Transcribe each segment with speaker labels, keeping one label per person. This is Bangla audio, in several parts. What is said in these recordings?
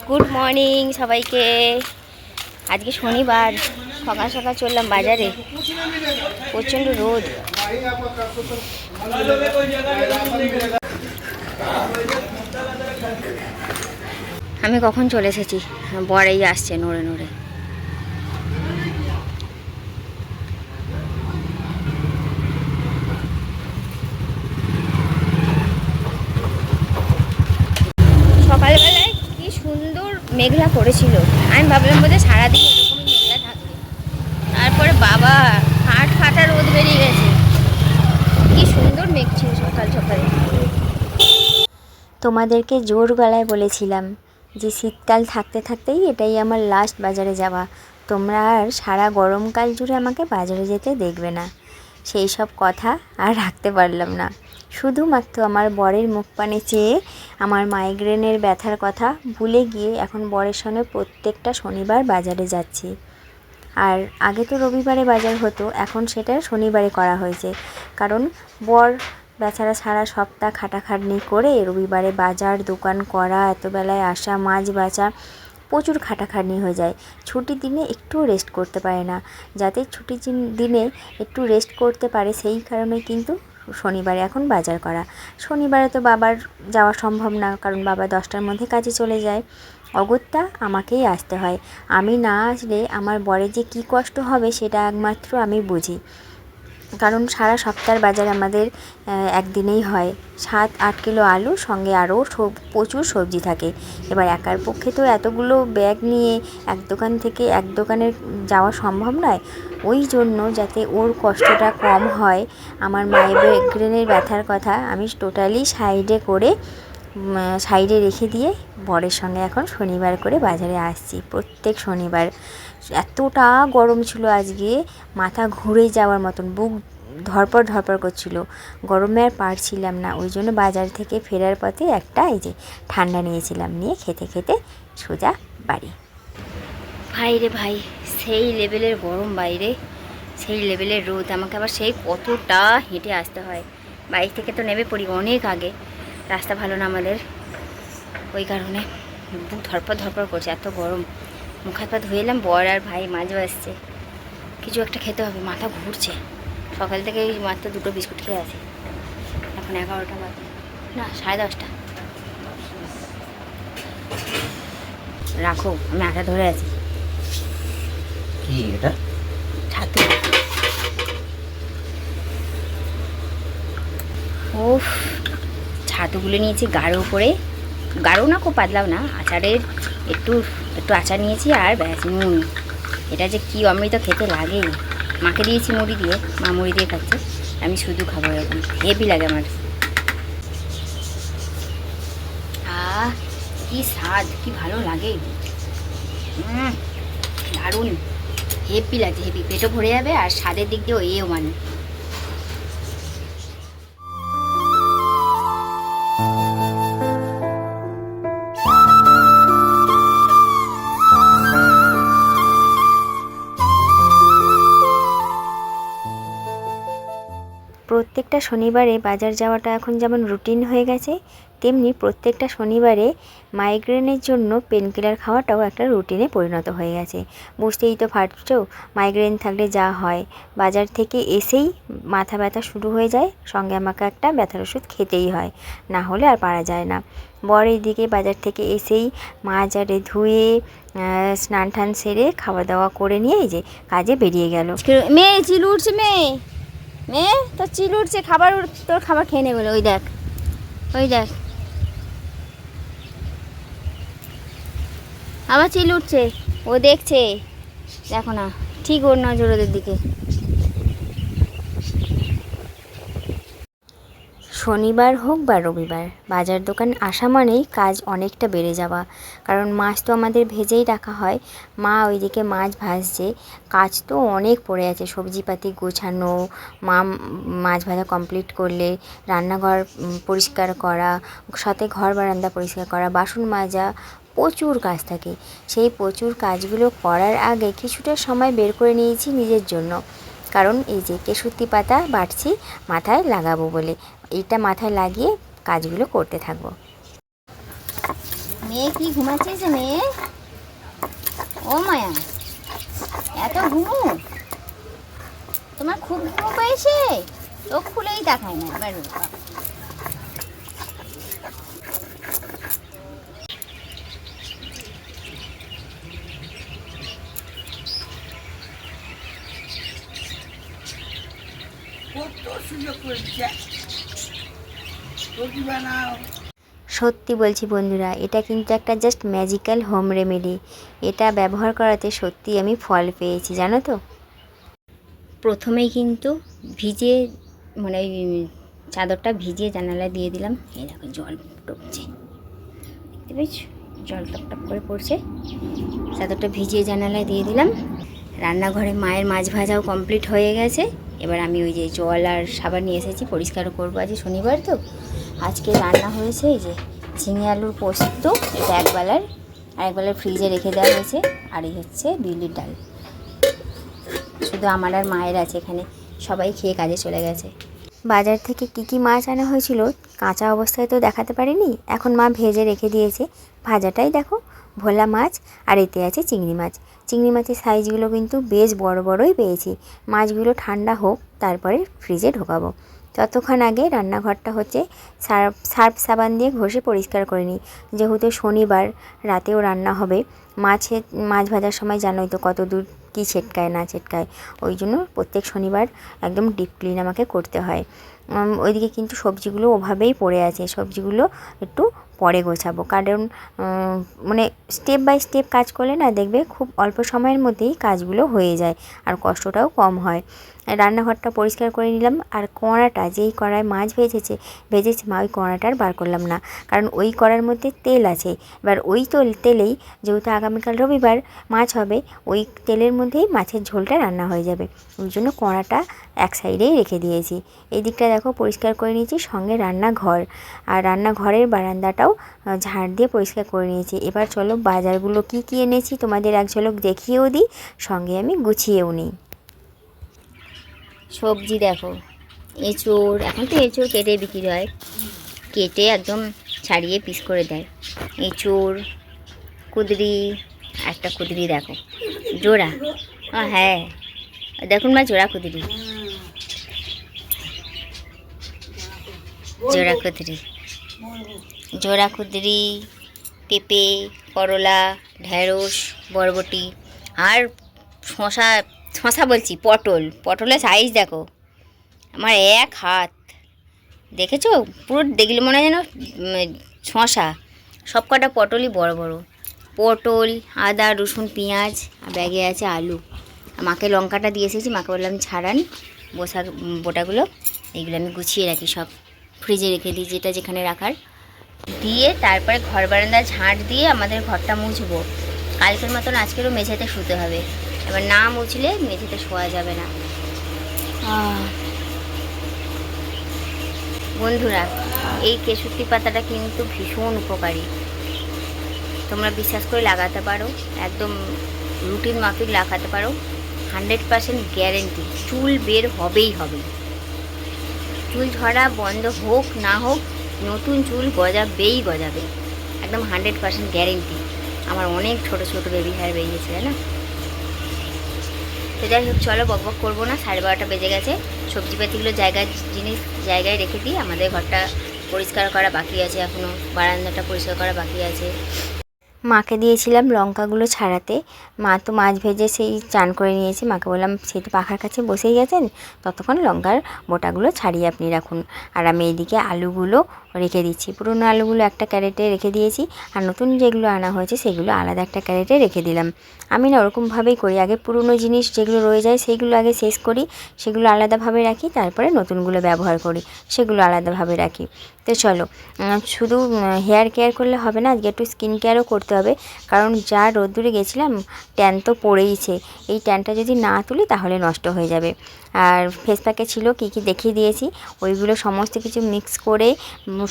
Speaker 1: গুড মর্নিং সবাইকে। আজকে শনিবার, সকাল সকাল চললাম বাজারে। প্রচণ্ড রোদ। আমি কখন চলে এসেছি, বরেই আসছে নড়ে নড়ে। সকালবেলায় কি সুন্দর মেঘলা করেছিল, আমি ভাবলাম বোধহয় সারাদিন এরকমই মেঘলা থাকবে। তারপরে বাবা হাট ফাটা রোদ বেরিয়ে গেছে। কি সুন্দর মেঘ ছিল সকাল সকালে। তোমাদেরকে জোর গলায় বলেছিলাম যে শীতকাল থাকতে থাকতেই এটাই আমার লাস্ট বাজারে যাওয়া, তোমরা আর সারা গরমকাল জুড়ে আমাকে বাজারে যেতে দেখবে না। সেই সব কথা আর রাখতে পারলাম না। শুধুমাত্র আমার বরের মুখ পানে চেয়ে আমার মাইগ্রেনের ব্যথার কথা ভুলে গিয়ে এখন বরের সঙ্গে প্রত্যেকটা শনিবার বাজারে যাচ্ছি। আর আগে তো রবিবারে বাজার হতো, এখন সেটা শনিবারে করা হয়েছে। কারণ বর বেচারা সারা সপ্তাহ খাটাখাটনি করে রবিবারে বাজার দোকান করা, এত বেলায় আসা, মাছ বাছা, প্রচুর খাটাখাটনি হয়ে যায়। ছুটির দিনে একটুও রেস্ট করতে পারে না। যাতে ছুটির দিনে একটু রেস্ট করতে পারে সেই কারণে কিন্তু শনিবারে এখন বাজার করা। শনিবারে তো বাবার যাওয়া সম্ভব না, কারণ বাবা 10টার মধ্যে কাজে চলে যায়। অগত্যা আমাকেই আসতে হয়। আমি না আসলে আমার বরের যে কী কষ্ট হবে সেটা একমাত্র আমি বুঝি। কারণ সারা সপ্তাহের বাজার আমাদের একদিনেই হয়। 7-8 কিলো আলু, সঙ্গে আরও প্রচুর সবজি থাকে। এবার একার পক্ষে তো এতগুলো ব্যাগ নিয়ে এক দোকান থেকে এক দোকানে যাওয়া সম্ভব নয়। ওই জন্য যাতে ওর কষ্টটা কম হয়, আমার মাইগ্রেনের ব্যথার কথা আমি টোটালি সাইডে রেখে দিয়ে বরের সঙ্গে এখন শনিবার করে বাজারে আসছি। প্রত্যেক শনিবার এতটা গরম ছিল আজকে, মাথা ঘুরে যাওয়ার মতন, বুক ধরপড় করছিল। গরমে আর পারছিলাম না। ওই জন্য বাজার থেকে ফেরার পথে একটা এই যে ঠান্ডা নিয়েছিলাম, নিয়ে খেতে খেতে সোজা বাড়ি। ভাই রে ভাই, সেই লেভেলের গরম বাইরে, সেই লেভেলের রোদ। আমাকে আবার সেই কতটা হেঁটে আসতে হয়। বাইক থেকে তো নেমে পড়ি অনেক আগে, রাস্তা ভালো না আমাদের, ওই কারণে বুক ধরপড় করছে, এত গরম। মুখ হাত পা ধুয়ে এলাম, বর আর ভাই মাঝে আসছে। কিছু একটা খেতে হবে, মাথা ঘুরছে। সকাল থেকে ওই মাত্র 2টো বিস্কুট খেয়ে আছে। এখন 11টা বাজে, না 10:30। রাখো, আমি আটা ধরে আছি।
Speaker 2: কি এটা?
Speaker 1: ছাতু। ওফ, ছাতুগুলো নিয়েছি গাঢ় করে, গাঢ় না খুব পাতলাও না, আচারের একটু আচার নিয়েছি আর ব্যাস, নুন। এটা যে কি অমৃত খেতে লাগে। মাকে দিয়েছি মুড়ি দিয়ে, মা মুড়ি দিয়ে খাচ্ছে, আমি শুধু খাবো। এরকম হেভি লাগে আমার। কি স্বাদ, কি ভালো লাগে, দারুণ, হেভি লাগছে, হেভি। পেটও ভরে যাবে আর স্বাদের দিক দিয়েও এও মানে। প্রত্যেকটা শনিবারে বাজার যাওয়াটা এখন যেমন রুটিন হয়ে গেছে, তেমনি প্রত্যেকটা শনিবারে মাইগ্রেনের জন্য পেনকিলার খাওয়াটাও একটা রুটিনে পরিণত হয়ে গেছে। বুঝতেই তো পারছো, মাইগ্রেন থাকলে যা হয়, বাজার থেকে এসেই মাথা ব্যথা শুরু হয়ে যায়, সঙ্গে আমাকে একটা ব্যথার ওষুধ খেতেই হয়, না হলে আর পারা যায় না। বর এইদিকে বাজার থেকে এসেই মাছ আরে ধুয়ে স্নান টান সেরে খাওয়া দাওয়া করে নিয়ে এই যে কাজে বেরিয়ে গেল। মেয়ে চিল উঠছে, মেয়ে তোর চিল উঠছে, তোর খাবার খেয়ে নেবে। ওই দেখ, ওই দেখ, আবার চিল উঠছে, ও দেখছে, দেখো না, ঠিক ওর নজর ওদের দিকে। শনিবার হোক বা রবিবার, বাজার দোকান আসা মানেই কাজ অনেকটা বেড়ে যাওয়া। কারণ মাছ তো আমাদের ভেজেই রাখা হয়, মা ওইদিকে মাছ ভাজছে, কাজ তো অনেক পড়ে আছে। সবজিপাতি গোছানো, মা মাছ ভাজা কমপ্লিট করলে রান্নাঘর পরিষ্কার করা, সাথে ঘর বারান্দা পরিষ্কার করা, বাসন মাজা, প্রচুর কাজ থাকে। সেই প্রচুর কাজগুলো করার আগে কিছুটা সময় বের করে নিয়েছি নিজের জন্য। কারণ এই যে কেশুতি পাতা বাটছি মাথায় লাগাবো বলে, এইটা মাথায় লাগিয়ে কাজগুলো করতে থাকবো। মেয়ে কি ঘুমাচ্ছিস মেয়ে? ও মায়া, এত ঘুমু? তোমার খুব ঘুমু পেয়েছে? চোখ খুলেই তাকায় না এবার। সত্যি বলছি বন্ধুরা, এটা কিন্তু একটা জাস্ট ম্যাজিক্যাল হোম রেমেডি। এটা ব্যবহার করাতে সত্যি আমি ফল পেয়েছি, জানো তো। প্রথমেই কিন্তু ভিজিয়ে মানে ওই চাদরটা ভিজিয়ে জানালা দিয়ে দিলাম। এই দেখো জল টপছে, দেখতে পেয়েছো? জল টপ করে পড়ছে। চাদরটা ভিজিয়ে জানালায় দিয়ে দিলাম। রান্নাঘরে মায়ের মাছ ভাজাও কমপ্লিট হয়ে গেছে। এবার আমি ওই যে জল আর সাবান নিয়ে এসেছি, পরিষ্কারও করবো। আজ শনিবার তো। আজকে রান্না হয়েছে এই যে ঝিঙে আলুর পোস্ত, এটা একবেলার, আর একবেলার ফ্রিজে রেখে দেওয়া হয়েছে। আর এই হচ্ছে বিউলির ডাল। শুধু আমার আর মায়ের আছে এখানে, সবাই খেয়ে কাজে চলে গেছে। বাজার থেকে কি মাছ আনা হয়েছিল কাঁচা অবস্থায় তো দেখাতে পারিনি, এখন মা ভেজে রেখে দিয়েছে। ভাজাটাই দেখো, ভোলা মাছ, আর এতে আছে চিংড়ি মাছ। চিংড়ি মাছের সাইজগুলো কিন্তু বেশ বড় বড়ই পেয়েছি। মাছগুলো ঠান্ডা হোক, তারপরে ফ্রিজে ঢোকাবো। ততক্ষণ আগে রান্নাঘরটা হচ্ছে সার্ফ সাবান দিয়ে ঘষে পরিষ্কার করে নিই, যেহেতু শনিবার রাতেও রান্না হবে। মাছ ভাজার সময় জানোই তো কত দূর কী ছেটকায় না ছেটকায়, ওই জন্য প্রত্যেক শনিবার একদম ডিপ ক্লিন আমাকে করতে হয়। ওইদিকে কিন্তু সবজিগুলো ওভাবেই পড়ে আছে, সবজিগুলো একটু পরে গোছাবো, কারণ মানে স্টেপ বাই স্টেপ কাজ করলে না দেখবে খুব অল্প সময়ের মধ্যেই কাজগুলো হয়ে যায়, আর কষ্টটাও কম হয়। রান্নাঘরটা পরিষ্কার করে নিলাম। আর কড়াটা, যেই কড়ায় মাছ ভেজেছে মা, ওই কড়াটা আর বার করলাম না, কারণ ওই কড়ার মধ্যে তেল আছে। এবার ওই তেলেই, যেহেতু আগামীকাল রবিবার মাছ হবে, ওই তেলের মধ্যেই মাছের ঝোলটা রান্না হয়ে যাবে। ওই জন্য কড়াটা এক সাইডেই রেখে দিয়েছি। এই দিকটা দেখো পরিষ্কার করে নিয়েছি, সঙ্গে রান্নাঘর আর রান্নাঘরের বারান্দাটাও ঝাড় দিয়ে পরিষ্কার করে নিয়েছি। এবার চলো বাজারগুলো কি এনেছি তোমাদের এক ঝলক দেখিয়েও দিই, সঙ্গে আমি গুছিয়েও নিই। সবজি দেখো, এঁচোড়, এখন তো এঁচোড় কেটে বিক্রি হয়, কেটে একদম ছাড়িয়ে পিস করে দেয়। এঁচোড়, কুঁদরি, একটা কুঁদরি দেখো জোড়া, হ্যাঁ দেখুন মা, জোড়া কুঁদরি, জোড়া কুঁদরি, পেঁপে, করলা, ঢেঁড়স, বরবটি, আর শশা বলছি, পটলের সাইজ দেখো আমার এক হাত, দেখেছো? পুরো দেখলে মনে হয় যেন শশা। সব কটা পটলই বড় বড়। পটল, আদা, রসুন, পেঁয়াজ, আর ব্যাগে আছে আলু। মাকে লঙ্কাটা দিয়ে এসেছি, মাকে বললাম ছাড়ান বোটাগুলো। এইগুলো আমি গুছিয়ে রাখি, সব ফ্রিজে রেখে দিই, যেটা যেখানে রাখার। দিয়ে তারপরে ঘর বারান্দা ঝাঁট দিয়ে আমাদের ঘরটা মুছবো। কালকের মতন আজকেরও মেঝেতে শুতে হবে। এবার না মুছলে মেঝেতে শোয়া যাবে না। বন্ধুরা, এই কেশুতি পাতাটা কিন্তু ভীষণ উপকারী, তোমরা বিশ্বাস করে লাগাতে পারো, একদম রুটিন মাফিক লাগাতে পারো, 100% গ্যারেন্টি চুল বের হবেই হবে। চুল ঝরা বন্ধ হোক না হোক, নতুন চুল গজাবে, একদম 100% গ্যারেন্টি। আমার অনেক ছোট ছোট বেবি হেয়ার বেরিয়েছে, তাই না? তো যাই হোক, চলো বকবক করবো না, 12:30 বেজে গেছে। সবজিপাতিগুলো জিনিস জায়গায় রেখে দিই। আমাদের ঘরটা পরিষ্কার করা বাকি আছে, এখনও বারান্দাটা পরিষ্কার করা বাকি আছে। মাকে দিয়েছিলাম লঙ্কাগুলো ছাড়াতে, মা তো মাছ ভেজে সেই চান করে নিয়েছে। মাকে বললাম সেই তো পাখার কাছে বসেই গেছেন, ততক্ষণ লঙ্কার বোটাগুলো ছাড়িয়ে আপনি রাখুন। আর আমি এইদিকে আলুগুলো রেখে দিচ্ছি। পুরনো আলুগুলো একটা ক্যারেটে রেখে দিয়েছি, আর নতুন যেগুলো আনা হয়েছে সেগুলো আলাদা একটা ক্যারেটে রেখে দিলাম। আমি না ওরকমভাবেই করি, আগে পুরনো জিনিস যেগুলো রয়ে যায় সেইগুলো আগে শেষ করি, সেগুলো আলাদাভাবে রাখি, তারপরে নতুনগুলো ব্যবহার করি, সেগুলো আলাদাভাবে রাখি। তো চলো, শুধু হেয়ার কেয়ার করলে হবে না, আজকে একটু স্কিন কেয়ারও করতে হবে, কারণ যা রোদ্দুরে গেছিলাম ট্যান তো পড়েইছে। এই ট্যানটা যদি না তুলি তাহলে নষ্ট হয়ে যাবে। আর ফেস প্যাকে ছিল কী দেখিয়ে দিয়েছি, ওইগুলো সমস্ত কিছু মিক্স করে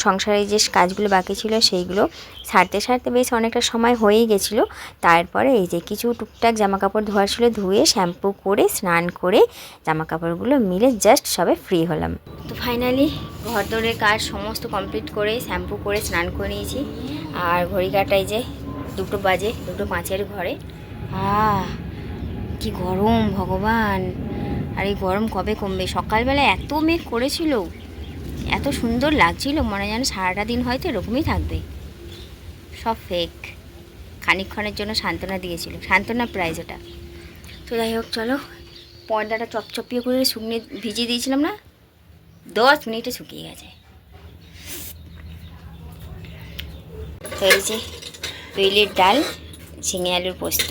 Speaker 1: সংসারে যে কাজগুলো বাকি ছিল সেইগুলো সারতে সারতে বেশ অনেকটা সময় হয়েই গেছিলো। তারপরে এই যে কিছু টুকটাক জামা কাপড় ধোয়ার ছিল, ধুয়ে শ্যাম্পু করে স্নান করে জামা কাপড়গুলো মিলে জাস্ট সবে ফ্রি হলাম। তো ফাইনালি ঘর দৌড়ের কাজ সমস্ত কমপ্লিট করে শ্যাম্পু করে স্নান করে নিয়েছি। আর ঘড়ি কাটাই যে 2টো বাজে, 2:05 ঘরে। কি গরম ভগবান! আর এই গরম কবে কমবে? সকালবেলা এত মেঘ করেছিল, এত সুন্দর লাগছিল, মনে যেন সারাটা দিন হয়তো এরকমই থাকবে। সব ফেক, খানিকক্ষণের জন্য সান্ত্বনা দিয়েছিল, সান্ত্বনা প্রাইজ ওটা। তো যাই হোক চলো, পর্দাটা চপচপিয়ে করে শুকনো ভিজিয়ে দিয়েছিলাম না, 10 মিনিটে শুকিয়ে গেছে। হয়েছে বিউলির ডাল, ঝিঙে আলুর পোস্ত।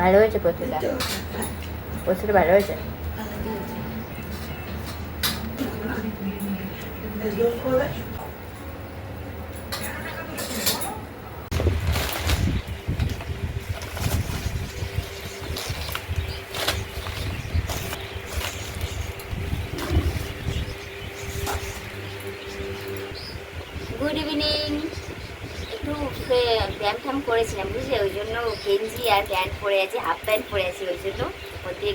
Speaker 1: ভালো হয়েছে পোস্তটা, পোস্তটা ভালো হয়েছে। Good evening. একটু ব্যায়াম ট্যাম করেছিলাম বুঝলে, ওই জন্য গেঞ্জি আর প্যান্ট পরে আছি, হাফ প্যান্ট পরে আছি, ওই জন্য ওদের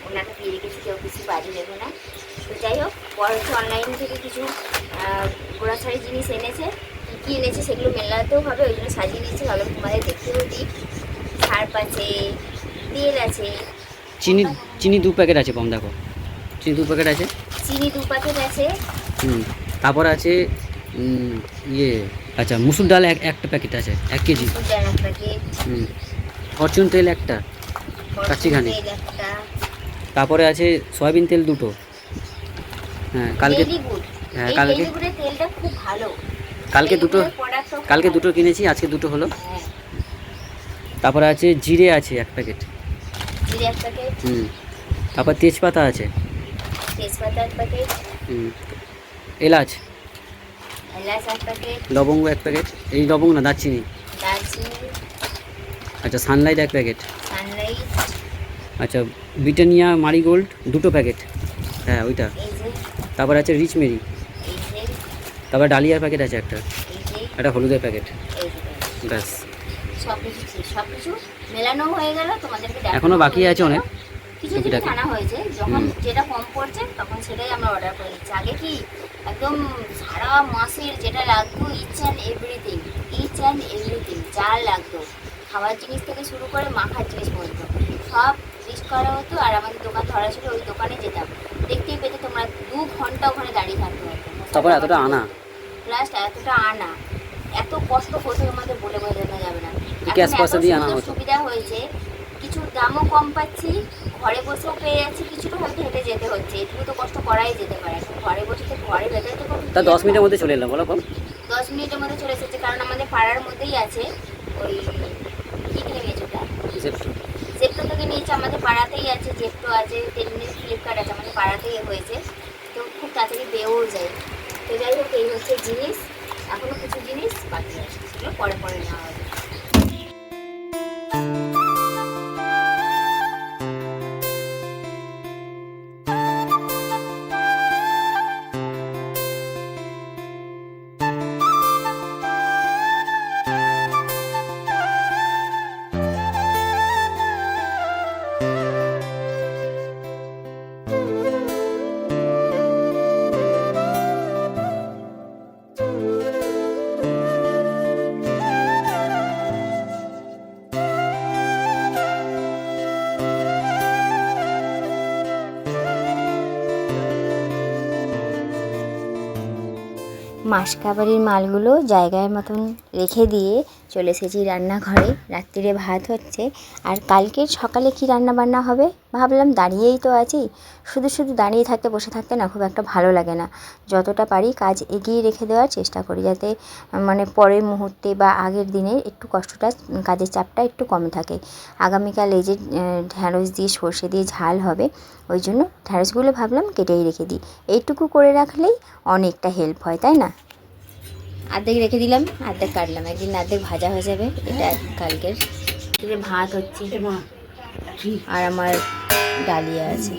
Speaker 1: ওনাটা দিয়ে রেখেছি, কেউ কিছু বাজে দেবো না। তো যাই হোক, পর হচ্ছে অনলাইন থেকে কিছু গ্রোসারি জিনিস এনেছে, কী এনেছে সেগুলো মেলাতেও হবে, ওই জন্য সাজিয়ে নিয়েছি, ভালো তোমাদের দেখতেও দিই। সার্ফ আছে, তেল আছে,
Speaker 2: চিনি 2 প্যাকেট আছে, কম দেখো, চিনি 2 প্যাকেট আছে,
Speaker 1: চিনি 2 প্যাকেট আছে।
Speaker 2: তারপর আছে ইয়ে, আচ্ছা মুসুর ডাল একটা প্যাকেট আছে, 1 কেজি।
Speaker 1: এক প্যাকেট।
Speaker 2: ফরচুন তেল একটা, কাচ্চিঘানি। তারপরে আছে সয়াবিন তেল 2টো। হ্যাঁ কালকে, হ্যাঁ কালকে
Speaker 1: তেলটা খুব ভালো,
Speaker 2: কালকে 2টো কিনেছি, আজকে 2টো হলো। তারপরে আছে জিরে আছে 1 প্যাকেট। তারপর তেজপাতা আছে,
Speaker 1: 1 প্যাকেট।
Speaker 2: এলাচ,
Speaker 1: 1 প্যাকেট।
Speaker 2: লবঙ্গ 1 প্যাকেট, এই লবঙ্গ না, দারচিনি। আচ্ছা সানলাইট 1 প্যাকেট। আচ্ছা ব্রিটানিয়া মারিগোল্ড 2টো প্যাকেট, হ্যাঁ ওইটা। তারপর আছে রিচ মেরি। তারপর ডালিয়ার প্যাকেট আছে একটা হলুদের প্যাকেট। ব্যাস,
Speaker 1: সবকিছু মেলানো হয়ে গেল। তোমাদেরকে
Speaker 2: এখনো বাকি আছে অনেক
Speaker 1: কিছু জিনিস আনা হয়েছে, যখন যেটা কম পড়ছে তখন সেটাই আমরা অর্ডার করে নিচ্ছি। আগে কি একদম সারা মাসের যেটা লাগতো, ইচ অ্যান্ড এভরিথিং যা লাগতো, খাবার জিনিস থেকে শুরু করে মাখার জিনিস পর্যন্ত সব লিস্ট করা হতো। আর আমাদের দোকান ধরা ছিল, ওই দোকানে যেতাম, দেখতেই পেতে তোমরা 2 ঘন্টা ওখানে দাঁড়িয়ে থাকতে হতো।
Speaker 2: তারপর এতটা আনা,
Speaker 1: প্লাস এতটা আনা, এত কষ্ট করতে তোমাদের বলে বোঝানো যাবে না।
Speaker 2: ক্যাশ পয়সা দিয়ে আনা হতো।
Speaker 1: সুবিধা হয়েছে, কিছু দামও কম পাচ্ছি, ঘরে বসেও পেয়ে যাচ্ছি, কিছুটা হয়তো হেঁটে যেতে হচ্ছে, একটু তো কষ্ট করাই যেতে পারে। ঘরে বসে তো ঘরে ভেতরে তো
Speaker 2: তা 10 মিনিটের মধ্যে চলে এলাম, বলো কম
Speaker 1: 10 মিনিটের মধ্যে চলে এসেছে। কারণ আমাদের পাড়ার মধ্যেই আছে, ওই কী থেকে নিয়েছে ওটা, জেপ্টো থেকে নিয়েছে, আমাদের পাড়াতেই আছে, জেপ্টো আছে, তেমনি ফ্লিপকার্ট আছে, আমাদের পাড়াতেই হয়েছে, তো খুব তাড়াতাড়ি পেয়েও যায়। তো যাই হোক, এই হচ্ছে জিনিস। এখনও কিছু জিনিস বাকি আছে, সেগুলো পরে নেওয়া হবে। মাসকাবারির মালগুলো জায়গার মতন রেখে দিয়ে চলে এসেছি রান্নাঘরে। রাত্রিরে ভাত হচ্ছে, আর কালকের সকালে কি রান্না বান্না হবে ভাবলাম, দাঁড়িয়েই তো আছি, শুধু দাঁড়িয়ে থাকতে বসে থাকতে না খুব একটা ভালো লাগে না। যতটা পারি কাজ এগিয়ে রেখে দেওয়ার চেষ্টা করি, যাতে মানে পরের মুহূর্তে বা আগের দিনে একটু কষ্টটা, কাজের চাপটা একটু কম থাকে। আগামীকাল এই যে ঢ্যাঁড়স দিয়ে সর্ষে দিয়ে ঝাল হবে, ওই জন্য ঢ্যাঁড়সগুলো ভাবলাম কেটেই রেখে দিই। এইটুকু করে রাখলেই অনেকটা হেল্প হয়, তাই না? অর্ধেক রেখে দিলাম, অর্ধেক কাটলাম, একদিন অর্ধেক ভাজা হয়ে যাবে। এটা কালকের ভাত হচ্ছে, আর আমার ডালিয়া আছে।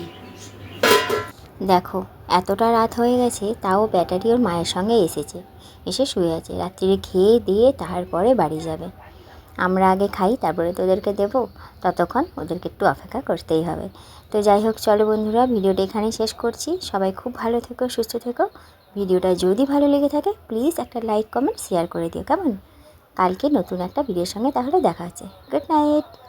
Speaker 1: দেখো এতটা রাত হয়ে গেছে, তাও ব্যাটারি ওর মায়ের সঙ্গে এসেছে, এসে শুয়ে আছে। রাত্রিরে খেয়ে দিয়ে তারপরে বাড়ি যাবে। আমরা আগে খাই, তারপরে তো ওদেরকে দেবো, ততক্ষণ ওদেরকে একটু অপেক্ষা করতেই হবে। তো যাই হোক, চলো বন্ধুরা, ভিডিওটা এখানেই শেষ করছি। সবাই খুব ভালো থেকো, সুস্থ থেকো। ভিডিওটা যদি ভালো লেগে থাকে প্লিজ একটা লাইক কমেন্ট শেয়ার করে দিও, কেমন? কালকে নতুন একটা ভিডিওর সঙ্গে তাহলে দেখা হচ্ছে। Good night.